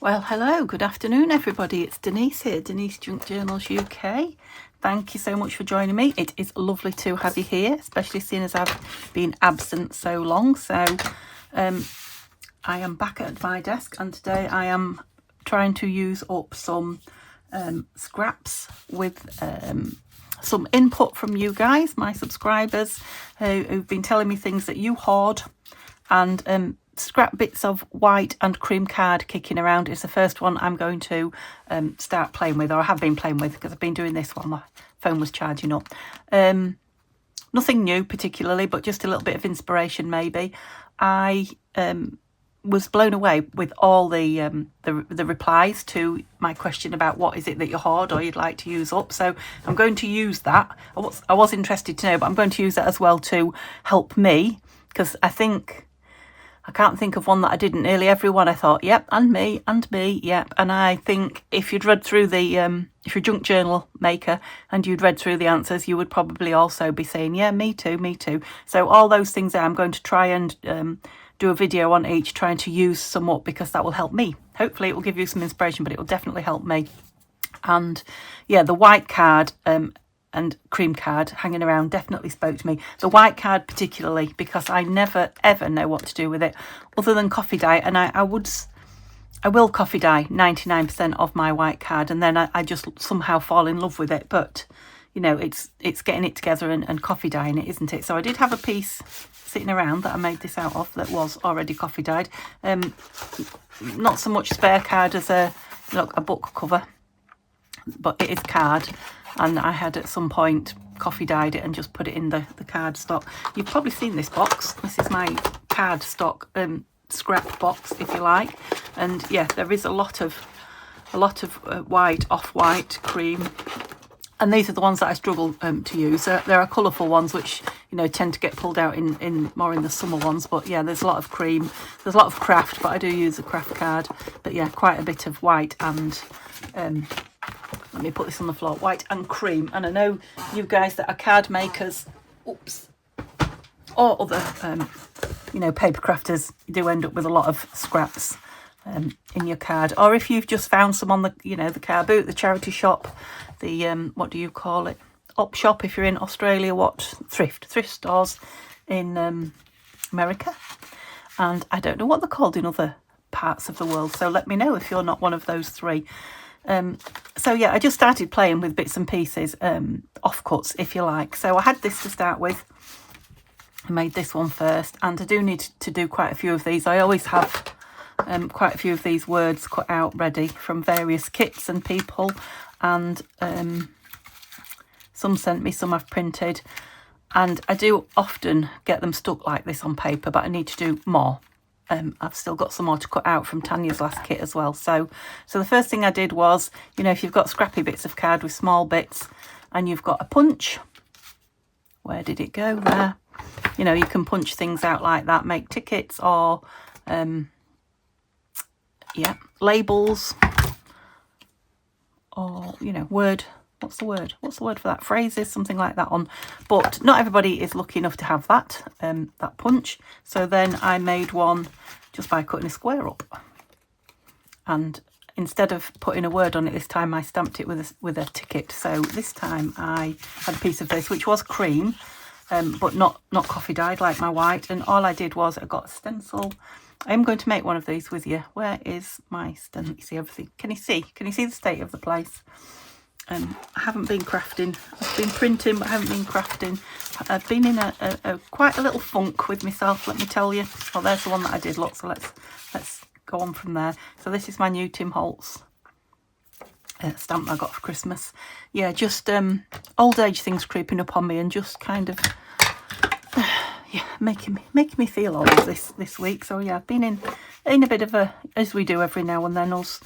Well, hello, good afternoon, everybody. It's Denise here, Denise Junk Journals UK. Thank you so much for joining me. It is lovely to have you here, especially seeing as I've been absent so long. So I am back at my desk, and today I am trying to use up some scraps with some input from you guys, my subscribers, who've been telling me things that you hoard, and scrap bits of white and cream card kicking around is the first one I'm going to start playing with, or I have been playing with, because I've been doing this while my phone was charging up. Nothing new particularly, but just a little bit of inspiration maybe. I was blown away with all the replies to my question about what is it that you hoard or you'd like to use up. So I'm going to use that. I was interested to know, but I'm going to use that as well to help me, because I can't think of one that I didn't. Nearly everyone I thought, yep, and me, yep. And I think if you'd read through the, if you're a junk journal maker and you'd read through the answers, you would probably also be saying, yeah, me too, me too. So all those things there, I'm going to try and do a video on each, trying to use some up, because that will help me. Hopefully it will give you some inspiration, but it will definitely help me. And yeah, the white card and cream card hanging around definitely spoke to me. The white card particularly, because I never ever know what to do with it other than coffee dye, and I will coffee dye 99% of my white card, and then I just somehow fall in love with it. But you know, it's getting it together and coffee dyeing it, isn't it? So I did have a piece sitting around that I made this out of that was already coffee dyed. Not so much spare card as a book cover, but it is card. And I had at some point coffee dyed it and just put it in the card stock. You've probably seen this box. This is my card stock scrap box, if you like. And yeah, there is a lot of white, off-white, cream. And these are the ones that I struggle to use. There are colourful ones which, you know, tend to get pulled out in more in the summer ones. But yeah, there's a lot of cream. There's a lot of craft, but I do use a craft card. But yeah, quite a bit of white and let me put this on the floor, white and cream. And I know you guys that are card makers, oops, or other, you know, paper crafters, you do end up with a lot of scraps in your card. Or if you've just found some on the, you know, the car boot, the charity shop, the, what do you call it? Up shop if you're in Australia, thrift stores in America. And I don't know what they're called in other parts of the world. So let me know if you're not one of those three. So yeah, I just started playing with bits and pieces, offcuts if you like. So I had this to start with. I made this one first, and I do need to do quite a few of these. I always have quite a few of these words cut out ready from various kits and people, and some sent me, some I've printed, and I do often get them stuck like this on paper, but I need to do more. I've still got some more to cut out from Tanya's last kit as well. So the first thing I did was, you know, if you've got scrappy bits of card with small bits and you've got a punch, where did it go? There. You know, you can punch things out like that, make tickets or, yeah, labels, or, you know, what's the word for that? Phrases, something like that on. But not everybody is lucky enough to have that, that punch. So then I made one just by cutting a square up. And instead of putting a word on it this time, I stamped it with a ticket. So this time I had a piece of this, which was cream, but not coffee dyed like my white. And all I did was I got a stencil. I am going to make one of these with you. Where is my stencil? You see everything? Can you see? Can you see the state of the place? I haven't been crafting. I've been printing, but I haven't been crafting. I've been in a quite a little funk with myself, let me tell you. Oh, there's the one that I did. Look, so let's go on from there. So this is my new Tim Holtz stamp I got for Christmas. Yeah, just old age things creeping up on me, and just kind of yeah, making me feel old this week. So yeah, I've been in a bit of a, as we do every now and then, us.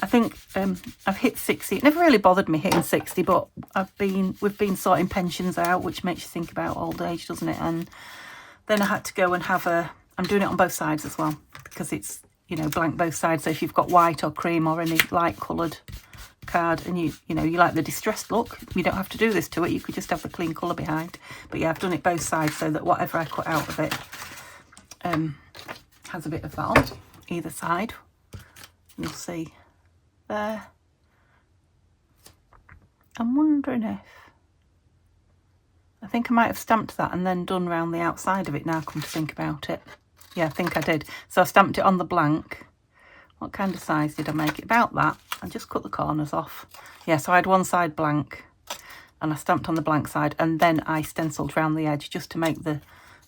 I think I've hit 60. It never really bothered me hitting 60, but we've been sorting pensions out, which makes you think about old age, doesn't it? And then I had to go and I'm doing it on both sides as well, because it's, you know, blank both sides. So if you've got white or cream or any light coloured card, and you know you like the distressed look, you don't have to do this to it. You could just have the clean colour behind. But yeah, I've done it both sides so that whatever I cut out of it has a bit of that on either side. You'll see there. I'm wondering if, I think I might have stamped that and then done round the outside of it now, come to think about it. Yeah, I think I did. So I stamped it on the blank. What kind of size did I make it? About that. I just cut the corners off. Yeah, so I had one side blank and I stamped on the blank side, and then I stenciled round the edge just to make the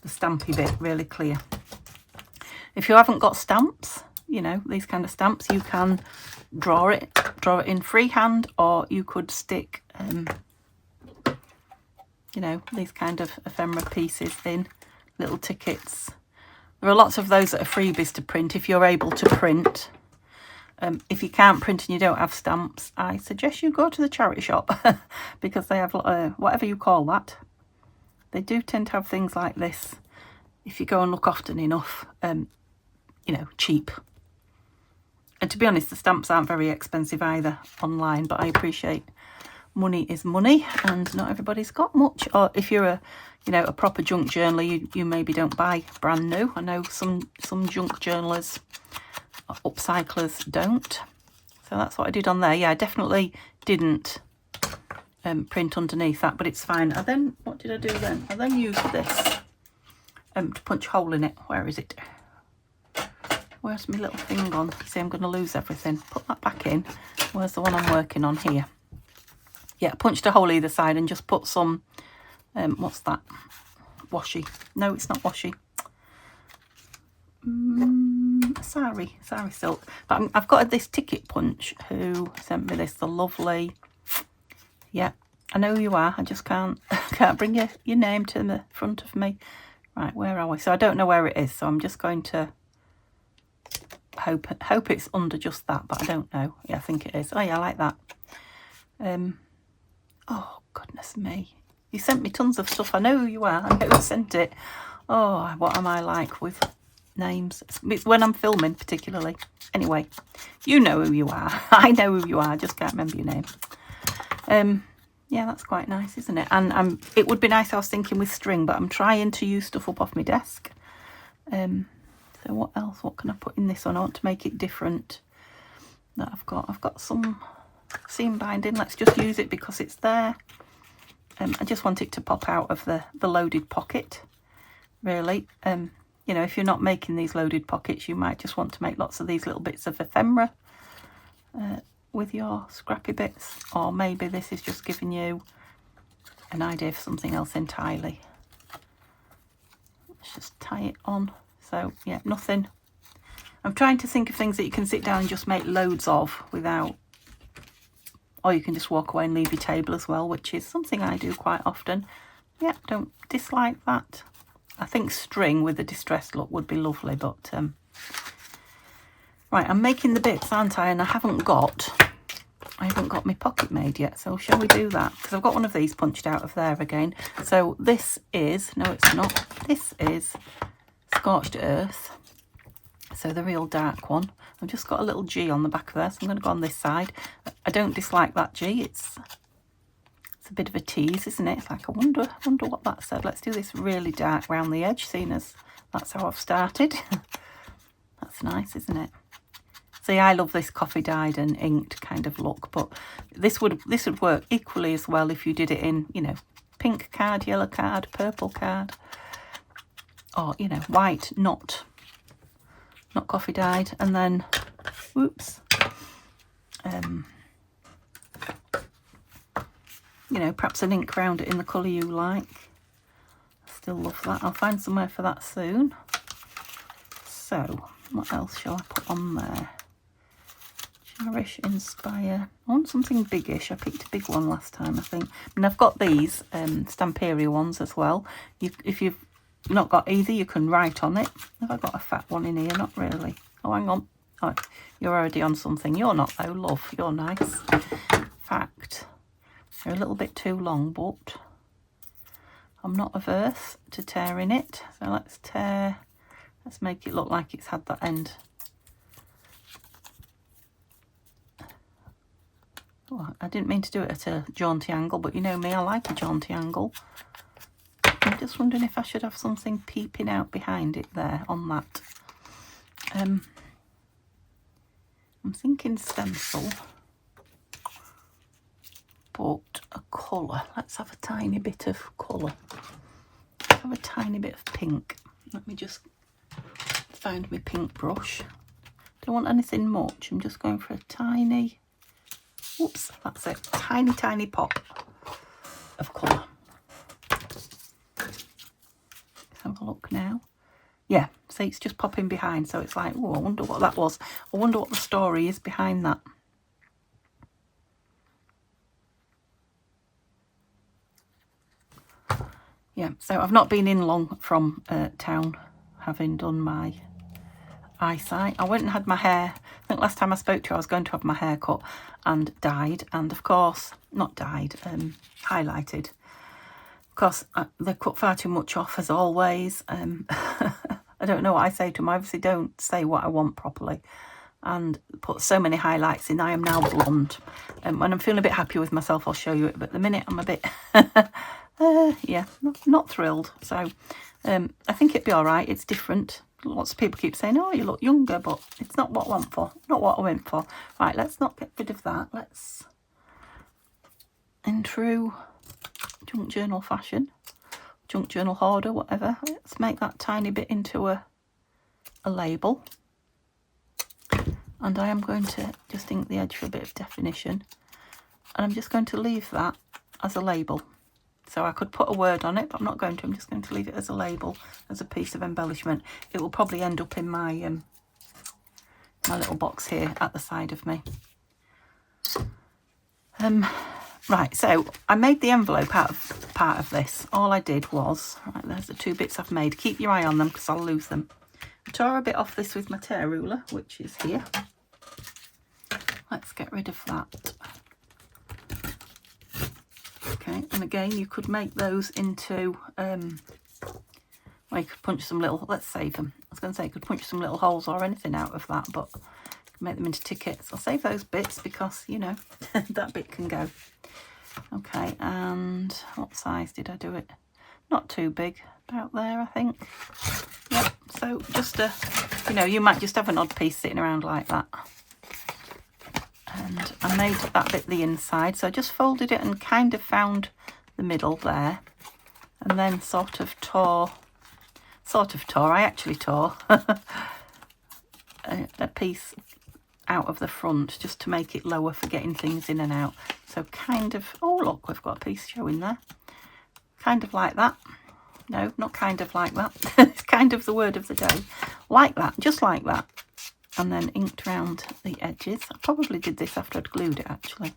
stampy bit really clear. If you haven't got stamps, you know, these kind of stamps, you can draw it in freehand, or you could stick, you know, these kind of ephemera pieces in, little tickets. There are lots of those that are freebies to print if you're able to print. If you can't print and you don't have stamps, I suggest you go to the charity shop because they have, whatever you call that. They do tend to have things like this if you go and look often enough, you know, cheap. And to be honest, the stamps aren't very expensive either online, but I appreciate money is money and not everybody's got much. Or if you're a, you know, a proper junk journaler, you maybe don't buy brand new. I know some junk journalers, upcyclers don't. So that's what I did on there. Yeah, I definitely didn't print underneath that, but it's fine. And then, what did I do then? I then used this to punch a hole in it. Where is it? Where's my little thing gone? See, I'm going to lose everything. Put that back in. Where's the one I'm working on here? Yeah, I punched a hole either side and just put some, what's that? Washi. No, it's not washi. Sari silk. But I've got this ticket punch who sent me this, the lovely, yeah, I know who you are, I just can't bring your name to the front of me. Right, where are we? So I don't know where it is, so I'm just going to hope it's under just that, but I don't know. Yeah, I think it is. Oh yeah, I like that. Oh goodness me, you sent me tons of stuff. I know who you are, I know who sent it. Oh, what am I like with names? It's when I'm filming particularly. Anyway, you know who you are. I know who you are, I just can't remember your name. Yeah, that's quite nice, isn't it? And it would be nice, I was thinking, with string, but I'm trying to use stuff up off my desk. So what else? What can I put in this one? I want to make it different. That I've got some seam binding. Let's just use it because it's there. I just want it to pop out of the loaded pocket, really. You know, if you're not making these loaded pockets, you might just want to make lots of these little bits of ephemera with your scrappy bits, or maybe this is just giving you an idea of something else entirely. Let's just tie it on. So yeah, nothing. I'm trying to think of things that you can sit down and just make loads of without, or you can just walk away and leave your table as well, which is something I do quite often. Yeah, don't dislike that. I think string with a distressed look would be lovely, but right, I'm making the bits, aren't I? And I haven't got my pocket made yet, so shall we do that? Because I've got one of these punched out of there again. So this is, no it's not, this is Scorched Earth, so the real dark one. I've just got a little G on the back of there, so I'm going to go on this side. I don't dislike that G, it's a bit of a tease, isn't it? It's like, I wonder what that said. Let's do this really dark round the edge, seeing as that's how I've started. That's nice, isn't it? See, I love this coffee dyed and inked kind of look, but this would work equally as well if you did it in, you know, pink card, yellow card, purple card, or, you know, white, not coffee dyed. And then, whoops, you know, perhaps an ink around it in the colour you like. I still love that. I'll find somewhere for that soon. So, what else shall I put on there? Cherish, inspire. I want something biggish. I picked a big one last time, I think. And I've got these Stamperia ones as well. If you've not got either, you can write on it. Have I got a fat one in here? Not really. Oh, hang on. Oh, you're already on something. You're not though, love. You're nice. Fact. They're a little bit too long, but I'm not averse to tearing it. So let's tear. Let's make it look like it's had that end. Oh, I didn't mean to do it at a jaunty angle, but you know me, I like a jaunty angle. I'm just wondering if I should have something peeping out behind it there on that. I'm thinking stencil, but a colour. Let's have a tiny bit of colour. Have a tiny bit of pink. Let me just find my pink brush. Don't want anything much. I'm just going for a tiny, whoops, that's it, tiny pop of colour. Let's have a look now. Yeah, see, it's just popping behind, so it's like, oh, I wonder what that was. I wonder what the story is behind that. Yeah, so I've not been in long from town, having done my eyesight. I went and had my hair. I think last time I spoke to you, I was going to have my hair cut and dyed, and of course, not dyed, highlighted. Of course, they cut far too much off, as always. I don't know what I say to them. I obviously don't say what I want properly, and put so many highlights in. I am now blonde. When I'm feeling a bit happy with myself, I'll show you it. But at the minute, I'm a bit, yeah, not thrilled. So I think it'd be all right. It's different. Lots of people keep saying, oh, you look younger, but it's not what I went for. Not what I went for. Right, let's not get rid of that. Let's, in true junk journal fashion, junk journal hoarder, whatever, let's make that tiny bit into a label. And I am going to just ink the edge for a bit of definition. And I'm just going to leave that as a label. So I could put a word on it, but I'm not going to. I'm just going to leave it as a label, as a piece of embellishment. It will probably end up in my my little box here at the side of me. Right, so I made the envelope out of part of this. All I did was, right, there's the two bits I've made. Keep your eye on them because I'll lose them. I tore a bit off this with my tear ruler, which is here. Let's get rid of that. Okay, and again, you could make those into, well, you could punch some little, let's save them. I was going to say you could punch some little holes or anything out of that, but you can make them into tickets. I'll save those bits because, you know, that bit can go. Okay, and what size did I do it? Not too big, about there, I think. Yep, so just a, you know, you might just have an odd piece sitting around like that. And I made that bit the inside, so I just folded it and kind of found the middle there, and then sort of tore, I actually tore a piece out of the front just to make it lower for getting things in and out. So kind of, oh look, we've got a piece showing there. Kind of like that. No, not kind of like that. It's kind of the word of the day. Like that, just like that. And then inked around the edges. I probably did this after I'd glued it, actually.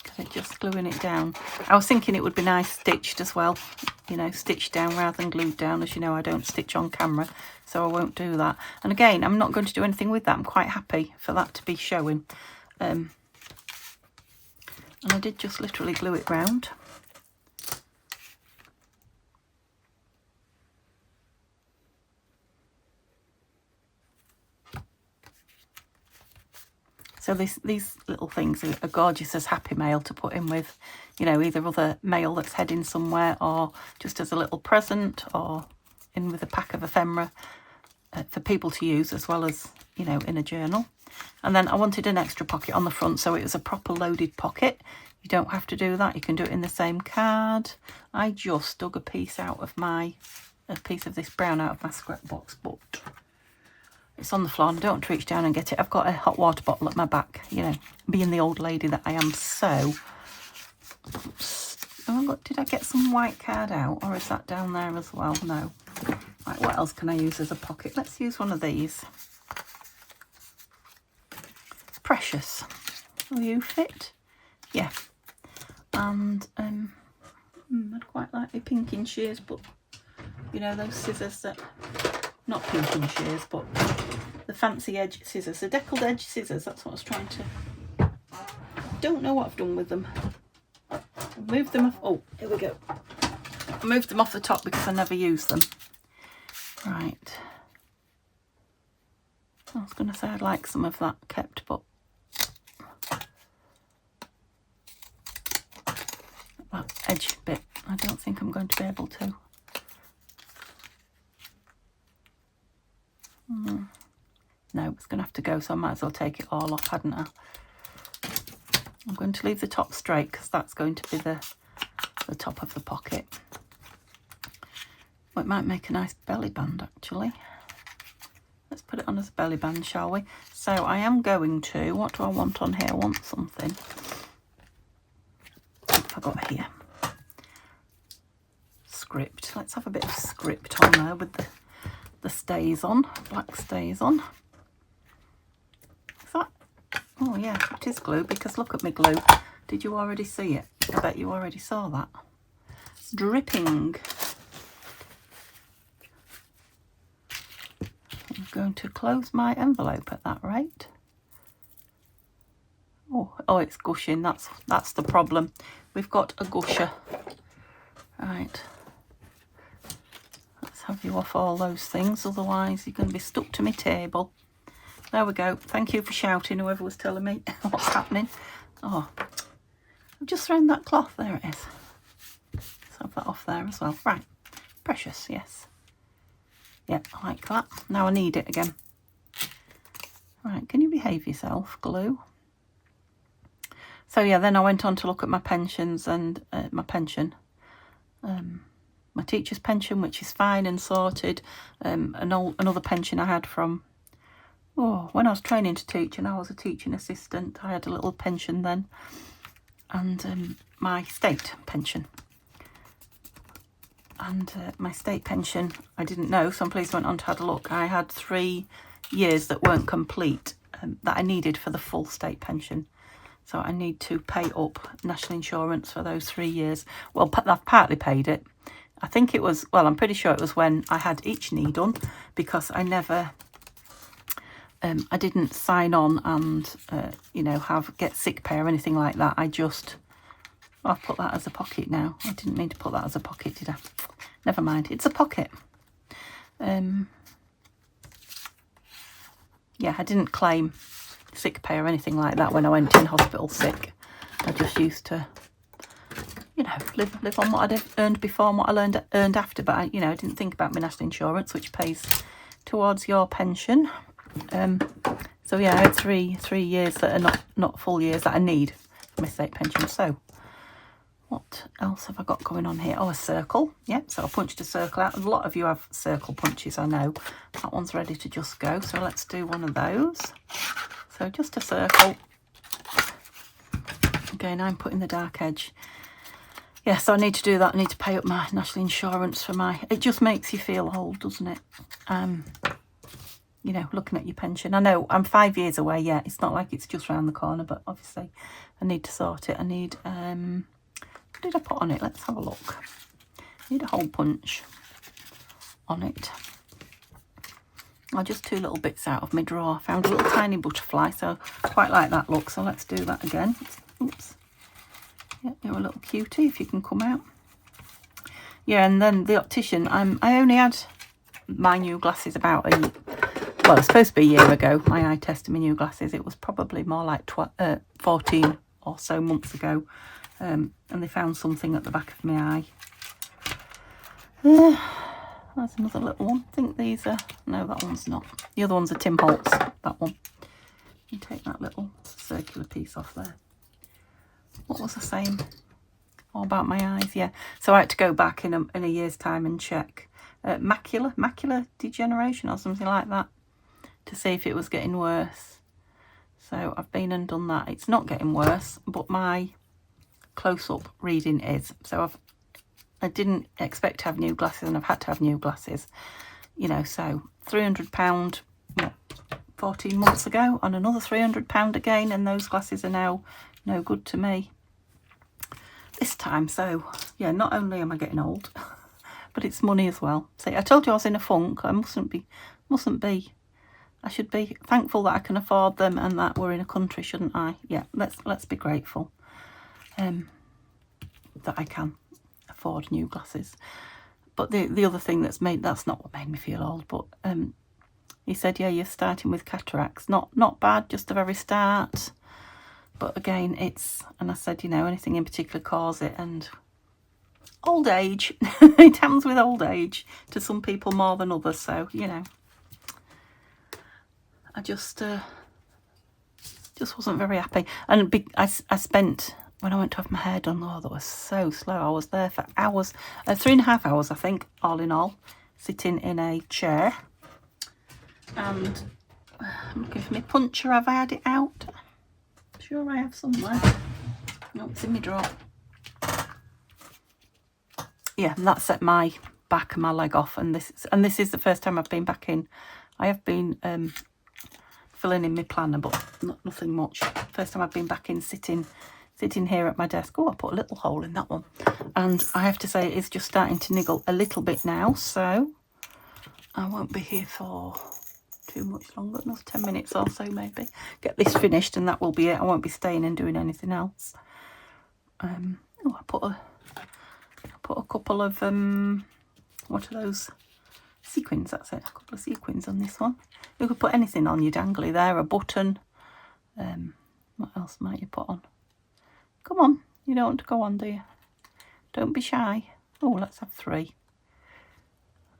Because it's just gluing it down. I was thinking it would be nice stitched as well. You know, stitched down rather than glued down. As you know, I don't stitch on camera, so I won't do that. And again, I'm not going to do anything with that. I'm quite happy for that to be showing. And I did just literally glue it round. So these little things are gorgeous as happy mail to put in with, you know, either other mail that's heading somewhere or just as a little present or in with a pack of ephemera for people to use as well as, you know, in a journal. And then I wanted an extra pocket on the front, so it was a proper loaded pocket. You don't have to do that. You can do it in the same card. I just dug a piece out of a piece of this brown out of my scrap box, but it's on the floor and I don't want to reach down and get it. I've got a hot water bottle at my back, you know, being the old lady that I am. So, oh, look, did I get some white card out, or is that down there as well? No. Right, what else can I use as a pocket? Let's use one of these. Precious. Will you fit? Yeah. And I'd quite like the pinking shears, but you know, those scissors that, not pinking shears, but the fancy edge scissors, the deckled edge scissors, that's what I was trying to, don't know what I've done with them. I've moved them off, oh, here we go. I moved them off the top because I never use them. Right. I was going to say I'd like some of that kept, but that edge bit, I don't think I'm going to be able to. No, it's going to have to go, so I might as well take it all off, hadn't I? I'm going to leave the top straight because that's going to be the top of the pocket. Well, it might make a nice belly band, actually. Let's put it on as a belly band, shall we? So I am going to, what do I want on here? I want something. What have I got here? Script. Let's have a bit of script on there with the stays on, black stays on. Is that? Oh yeah, it is glue, because look at my glue. Did you already see it? I bet you already saw that. Dripping. I'm going to close my envelope at that rate. Oh, it's gushing. That's the problem. We've got a gusher. Right. Let's have you off all those things, otherwise you're going to be stuck to my table. There we go. Thank you for shouting, whoever was telling me what's happening. Oh, I've just thrown that cloth. There it is. Let's have that off there as well. Right. Precious, yes. Yeah, I like that. Now I need it again. Right, can you behave yourself, glue? So yeah, then I went on to look at my pensions and my pension. My teacher's pension, which is fine and sorted. Another pension I had from, when I was training to teach and I was a teaching assistant, I had a little pension then. And my state pension. And my state pension, I didn't know, so I'm pleased I went on to have a look. I had 3 years that weren't complete that I needed for the full state pension. So I need to pay up national insurance for those 3 years. Well, I've partly paid it. I think it was, well, I'm pretty sure it was when I had each knee done, because I never, I didn't sign on and, you know, get sick pay or anything like that. I just... I've put that as a pocket now. I didn't mean to put that as a pocket, did I? Never mind. It's a pocket. Yeah, I didn't claim sick pay or anything like that when I went in hospital sick. I just used to, you know, live on what I'd earned before and what I earned after. But, I didn't think about my national insurance, which pays towards your pension. So, yeah, I had three years that are not full years that I need for my state pension. So, what else have I got going on here? Oh, a circle. Yeah, so I punched a circle out. A lot of you have circle punches, I know. That one's ready to just go. So let's do one of those. So just a circle. Again, I'm putting the dark edge. Yeah, so I need to do that. I need to pay up my national insurance for my... It just makes you feel old, doesn't it? You know, looking at your pension. I know I'm 5 years away. Yeah, it's not like it's just round the corner, but obviously I need to sort it. I need... What did I put on it? Let's have a look. Need a hole punch on it. Just 2 little bits out of my drawer. Found a little tiny butterfly, so quite like that look. So let's do that again. Oops. Yeah, you're a little cutie if you can come out. Yeah, and then the optician. I only had my new glasses about a year. Well, it's supposed to be a year ago. My eye test and my new glasses. It was probably more like 14 or so months ago. And they found something at the back of my eye. There's another little one. I think these are... No, that one's not. The other one's a Tim Holtz, that one. You take that little circular piece off there. What was I saying? All about my eyes, yeah. So I had to go back in a year's time and check macular degeneration or something like that to see if it was getting worse. So I've been and done that. It's not getting worse, but my close-up reading is. So I didn't expect to have new glasses, and I've had to have new glasses, you know. So £300 14 months ago, and another £300 again, and those glasses are now no good to me this time. So yeah, not only am I getting old, but it's money as well. See, I told you I was in a funk. I mustn't be. I should be thankful that I can afford them and that we're in a country, shouldn't I? Yeah, let's be grateful that I can afford new glasses. But the other thing that's not what made me feel old, but he said, yeah, you're starting with cataracts. Not bad, just the very start. But again, and I said, you know, anything in particular cause it, and old age. It happens with old age, to some people more than others, so, you know. just wasn't very happy. And I spent, when I went to have my hair done, oh, that was so slow. I was there for hours, 3.5 hours, I think, all in all, sitting in a chair. And I'm looking for my puncher. Have I had it out? I'm sure I have somewhere. No, it's in my drawer. Yeah, and that set my back and my leg off. And this is the first time I've been back in. I have been filling in my planner, but nothing much. First time I've been back in sitting here at my desk. Oh, I put a little hole in that one. And I have to say, it's just starting to niggle a little bit now. So I won't be here for too much longer. Another 10 minutes or so, maybe. Get this finished and that will be it. I won't be staying and doing anything else. Oh, I put a couple of what are those, sequins? That's it, a couple of sequins on this one. You could put anything on your dangly there, a button. What else might you put on? Come on, you don't want to go on, do you? Don't be shy. Oh, let's have 3.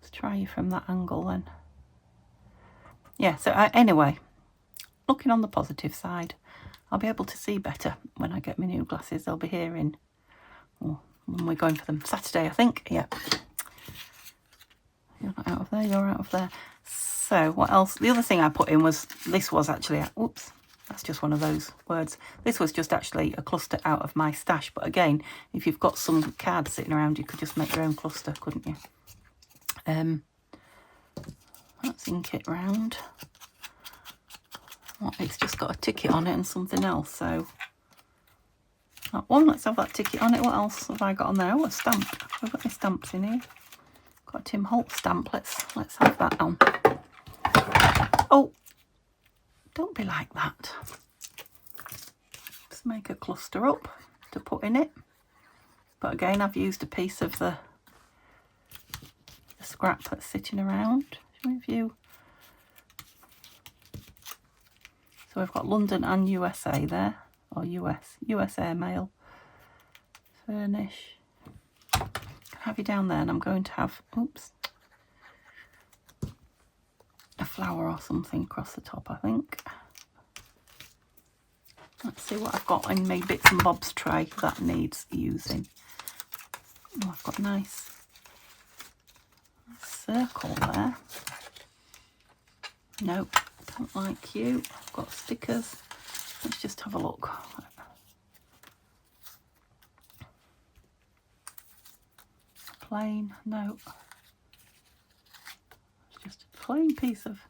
Let's try you from that angle then. Yeah, so anyway, looking on the positive side, I'll be able to see better when I get my new glasses. They'll be here in, when we're going for them, Saturday, I think. Yeah. You're not out of there, you're out of there. So what else? The other thing I put in was, this was actually, oops, that's just one of those words. This was just actually a cluster out of my stash. But again, if you've got some cards sitting around, you could just make your own cluster, couldn't you? Let's ink it round. Well, it's just got a ticket on it and something else. So that one, let's have that ticket on it. What else have I got on there? Oh, a stamp. I've got my stamps in here. Got a Tim Holt stamp. Let's have that on. Oh, don't be like that. Just make a cluster up to put in it. But again, I've used a piece of the scrap that's sitting around. Show me a view. So we've got London and USA there, or US airmail. Furnish. Can have you down there, and I'm going to have, oops, a flower or something across the top, I think. Let's see what I've got in my bits and bobs tray that needs using. Oh, I've got a nice circle there. Nope, don't like you. I've got stickers. Let's just have a look. Plain, no. It's just a plain piece of,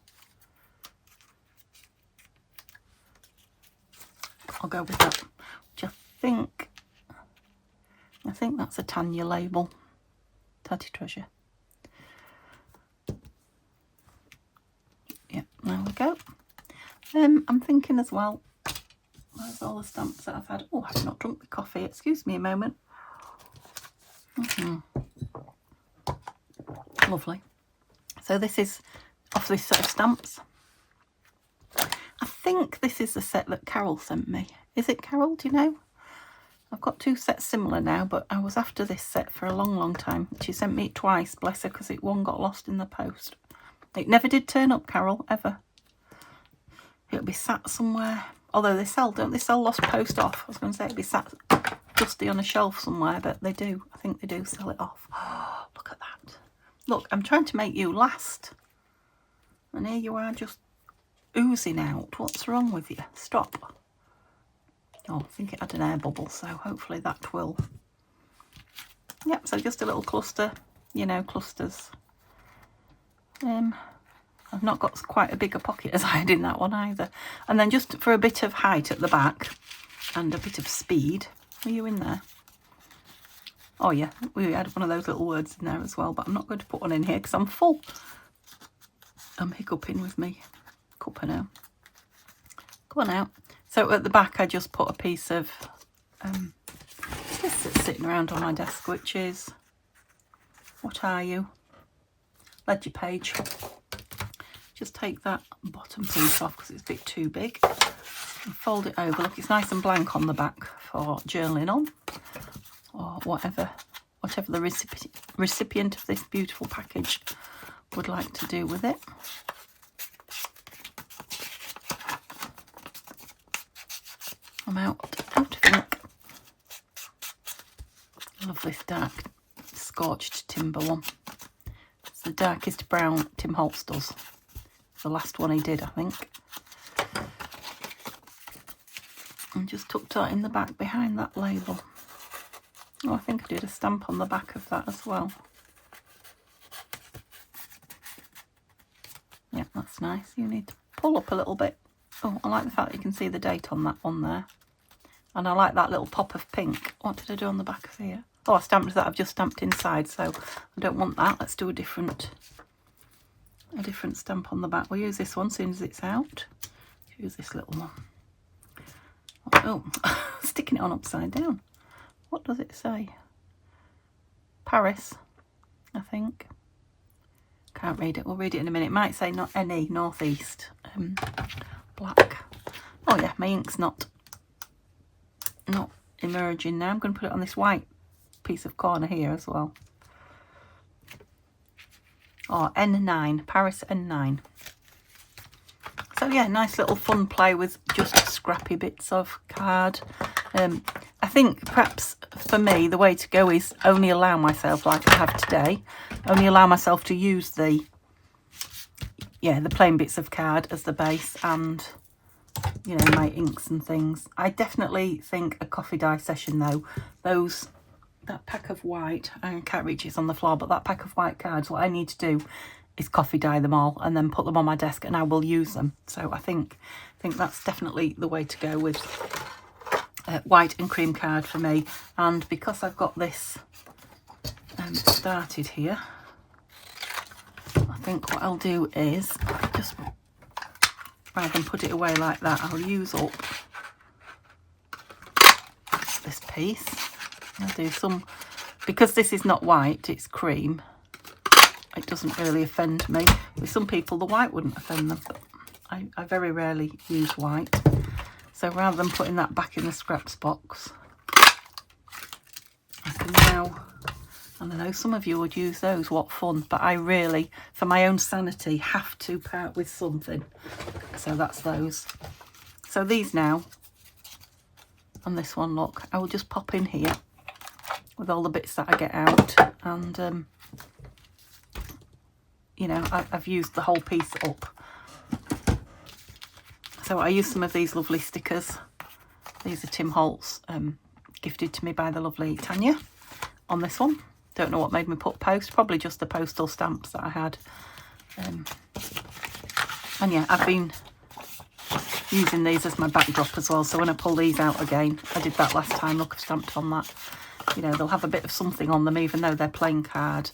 I'll go with that, which I think that's a Tanya label. Tatty Treasure. Yeah, there we go. I'm thinking as well, where's all the stamps that I've had? Oh, I've not drunk the coffee. Excuse me a moment. Lovely. So this is off this set of stamps. I think this is the set that Carol sent me. Is it Carol? Do you know? I've got 2 sets similar now, but I was after this set for a long time. She sent me it twice, bless her, because one got lost in the post. It never did turn up, Carol, ever. It'll be sat somewhere. Although don't they sell lost post off? I was going to say it'd be sat dusty on a shelf somewhere, but they do. I think they do sell it off. Oh, look at that. Look, I'm trying to make you last. And here you are just oozing out. What's wrong with you? Stop. Oh, I think it had an air bubble, so hopefully that will. Yep, so just a little cluster, you know, clusters. I've not got quite a bigger pocket as I had in that one either. And then just for a bit of height at the back and a bit of speed. Were you in there? Oh yeah, we had one of those little words in there as well, but I'm not going to put one in here because I'm full. I'm hiccuping with me cuppa now. Come on out. So at the back I just put a piece of this that's sitting around on my desk, which is, what are you? Ledger page. Just take that bottom piece off because it's a bit too big and fold it over. Look, it's nice and blank on the back for journaling on, or whatever the recipient of this beautiful package would like to do with it. I'm out of ink. I love this dark scorched timber one. It's the darkest brown Tim Holtz does. The last one he did, I think. And just tucked that in the back behind that label. Oh, I think I did a stamp on the back of that as well. Yeah, that's nice. You need to pull up a little bit. Oh, I like the fact that you can see the date on that one there. And I like that little pop of pink. What did I do on the back of here? Oh, I stamped that. I've just stamped inside, so I don't want that. Let's do a different stamp on the back. We'll use this one as soon as it's out. Use this little one. Oh, sticking it on upside down. What does it say? Paris, I think. Can't read it. We'll read it in a minute. It might say not any northeast. Black. Oh yeah, my ink's not emerging now. I'm going to put it on this white piece of corner here as well. Oh, N9, Paris N9. So yeah, nice little fun play with just scrappy bits of card. I think perhaps for me the way to go is only allow myself, like I have today, only allow myself to use the plain bits of card as the base, and you know, my inks and things. I definitely think a coffee dye session though, that pack of white, I can't reach it's on the floor, but that pack of white cards, what I need to do is coffee dye them all and then put them on my desk and I will use them. So I think that's definitely the way to go with white and cream card for me. And because I've got this started here, I think what I'll do is just, rather than put it away like that, I'll use up this piece. I'll do some, because this is not white, it's cream, it doesn't really offend me. With some people the white wouldn't offend them, but I very rarely use white. So rather than putting that back in the scraps box, I can now, and I know some of you would use those, what fun, but I really, for my own sanity, have to part with something. So that's those. So these now, and this one, look, I will just pop in here with all the bits that I get out, and you know, I've used the whole piece up. So I used some of these lovely stickers. These are Tim Holtz, gifted to me by the lovely Tanya on this one. Don't know what made me put post, probably just the postal stamps that I had. And yeah, I've been using these as my backdrop as well, so when I pull these out again, I did that last time, look, I've stamped on that. You know, they'll have a bit of something on them even though they're plain card.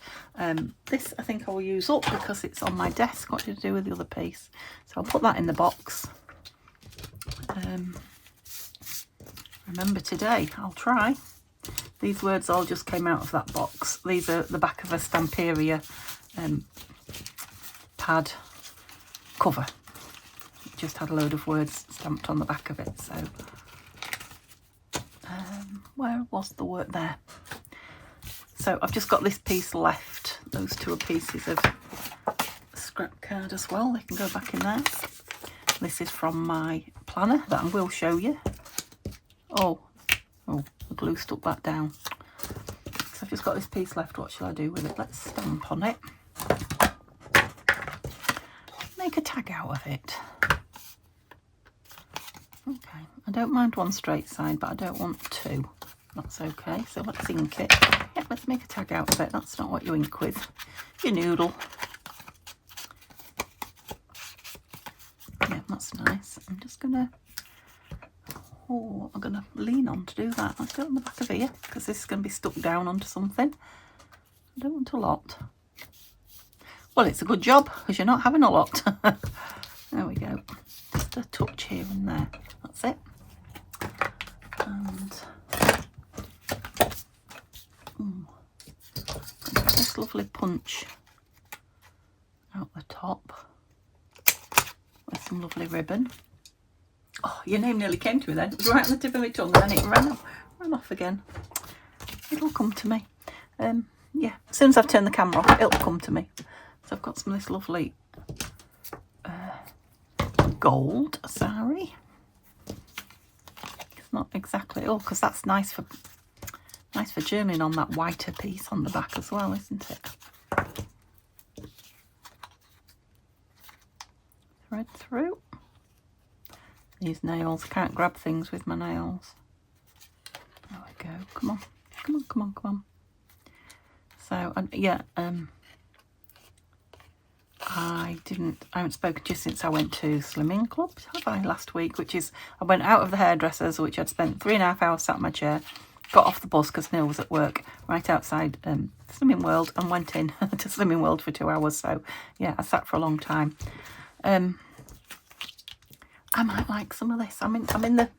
This I think I will use up because it's on my desk. What did I do with the other piece? So I'll put that in the box. Remember today, I'll try. These words all just came out of that box. These are the back of a Stamperia pad cover. It just had a load of words stamped on the back of it. So where was the word there? So I've just got this piece left. Those two are pieces of scrap card as well. They can go back in there. This is from my planner that I will show you. Oh, the glue stuck back down. So I've just got this piece left. What shall I do with it? Let's stamp on it. Make a tag out of it. Okay, I don't mind one straight side, but I don't want two. That's okay. So let's ink it. Yeah, let's make a tag out of it. That's not what you ink with. Your noodle. Yeah, that's nice. I'm just gonna, I'm gonna lean on to do that. Let's do it on the back of here because this is gonna be stuck down onto something. I don't want a lot. Well, it's a good job because you're not having a lot. There we go. Just a touch here and there. That's it. And this lovely punch out the top with some lovely ribbon. Oh, your name nearly came to me then. It was right on the tip of my tongue and then it ran off again. It'll come to me. Yeah, as soon as I've turned the camera off, it'll come to me. So I've got some of this lovely gold sari. It's not exactly, oh, because that's nice for journaling on that whiter piece on the back as well, isn't it? Thread through. These nails, can't grab things with my nails. There we go. Come on, come on, come on, come on. So, yeah, I haven't spoken to you since I went to Slimming Club, have I, last week, which is, I went out of the hairdressers, which I'd spent 3.5 hours sat in my chair, got off the bus because Neil was at work right outside Slimming World, and went in to Slimming World for 2 hours. So, yeah, I sat for a long time. I might like some of this. I'm in the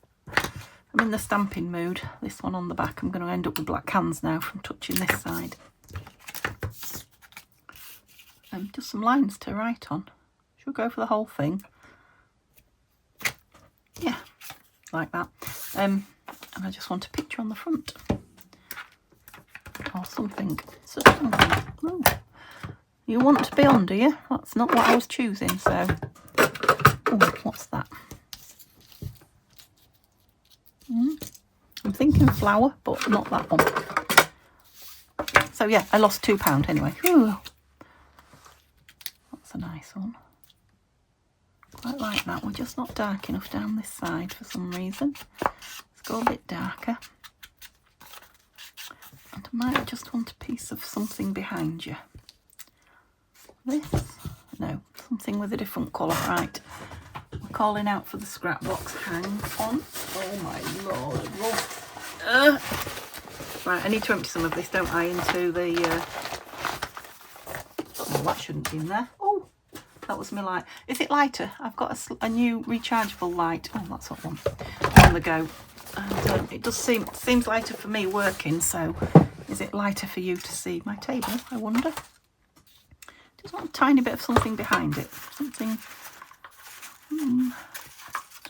stamping mood. This one on the back. I'm going to end up with black hands now from touching this side. Just some lines to write on. Should we go for the whole thing? Yeah, like that. And I just want a picture on the front. Or something. Ooh. You want to be on, do you? That's not what I was choosing, so... Oh, what's that? I'm thinking flower, but not that one. So yeah, I lost £2 anyway. Ooh. That's a nice one. Quite like that. We're just not dark enough down this side for some reason. Let's go a bit darker. And I might just want a piece of something behind you. This? No, something with a different colour. Right. We're calling out for the scrap box. Hang on. Oh my lord. Right, I need to empty some of this, don't I, into the... Oh, that shouldn't be in there. Oh, that was my light. Is it lighter? I've got a new rechargeable light. Oh, that's what I want. On the go. And it does seems lighter for me working, so is it lighter for you to see my table, I wonder? Just want a tiny bit of something behind it. Something... doesn't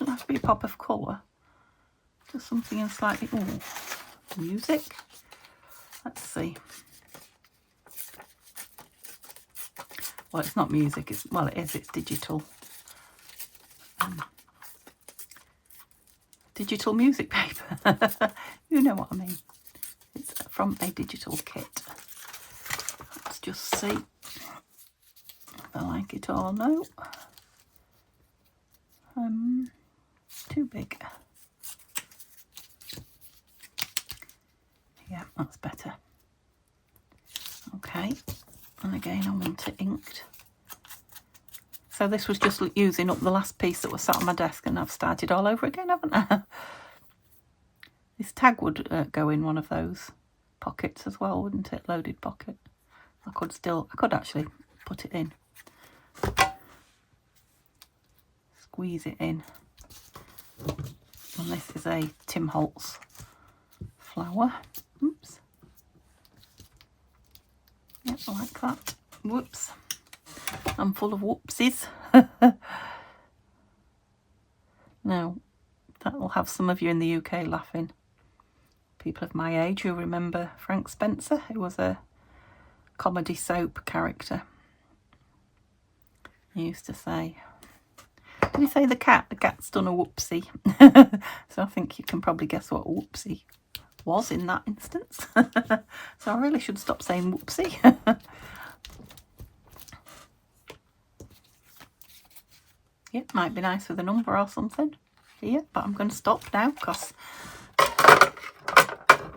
have to be a pop of colour. Just something in slightly... Oh, music. Let's see. Well, it's not music. It's, well, it is. It's digital. Digital music paper. You know what I mean. It's from a digital kit. Let's just see if I like it or no. Too big. Yeah, that's better. Okay, and again I want it inked. So this was just using up the last piece that was sat on my desk, and I've started all over again, haven't I? This tag would go in one of those pockets as well, wouldn't it? Loaded pocket. I could actually put it in. Squeeze it in. And this is a Tim Holtz flower. Oops. Yep, I like that. Whoops. I'm full of whoopsies. Now, that will have some of you in the UK laughing. People of my age who remember Frank Spencer, who was a comedy soap character. He used to say... Did he say the cat? The cat's done a whoopsie. So I think you can probably guess what a whoopsie was in that instance. So I really should stop saying whoopsie. Yeah, might be nice with a number or something here, but I'm going to stop now because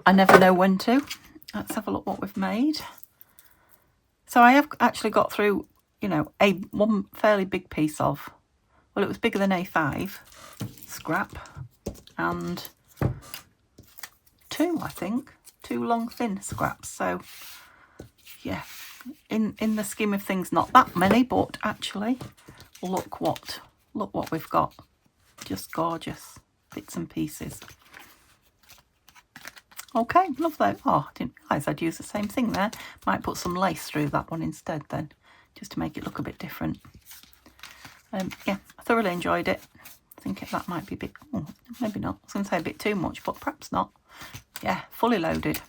I never know when to. Let's have a look what we've made. So I have actually got through, you know, one fairly big piece of... Well, it was bigger than A5 scrap, and two long thin scraps. So yeah, in the scheme of things, not that many, but actually look what we've got. Just gorgeous bits and pieces. Okay, love that. Oh, I didn't realise I'd use the same thing there. Might put some lace through that one instead then, just to make it look a bit different. Yeah, I thoroughly enjoyed it. I think that might be a bit, oh, maybe not. I was going to say a bit too much, but perhaps not. Yeah, fully loaded.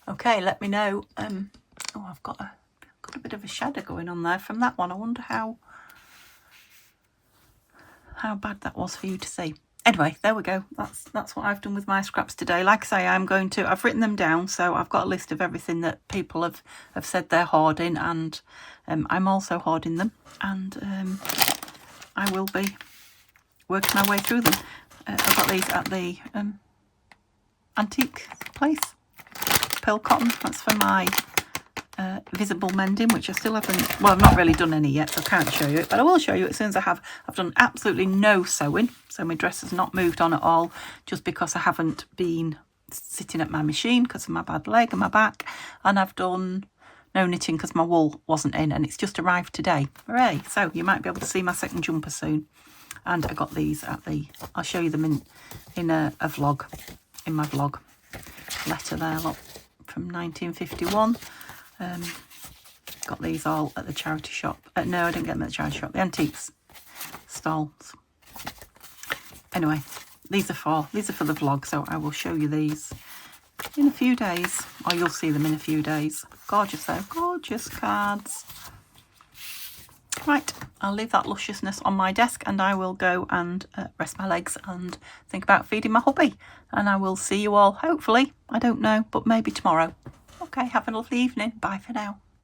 Okay, let me know. Oh, I've got a bit of a shadow going on there from that one. I wonder how bad that was for you to see. Anyway, there we go. That's what I've done with my scraps today. Like I say, I've written them down, so I've got a list of everything that people have said they're hoarding, and I'm also hoarding them, and I will be working my way through them. I got these at the antique place, pearl cotton. That's for my visible mending, which I still haven't, well, I've not really done any yet, so I can't show you it, but I will show you as soon as I have. I've done absolutely no sewing, so my dress has not moved on at all, just because I haven't been sitting at my machine because of my bad leg and my back, and I've done no knitting because my wool wasn't in, and it's just arrived today. Hooray! So you might be able to see my second jumper soon. And I got these at the, I'll show you them in a vlog, in my vlog. Letter there, look, from 1951. Got these all at the charity shop. No, I didn't get them at the charity shop. The antiques stalls. Anyway, these are for the vlog, so I will show you these in a few days, or you'll see them in a few days. Gorgeous though, gorgeous cards. Right, I'll leave that lusciousness on my desk, and I will go and rest my legs and think about feeding my hubby. And I will see you all, hopefully, I don't know, but maybe tomorrow. Okay, have a lovely evening. Bye for now.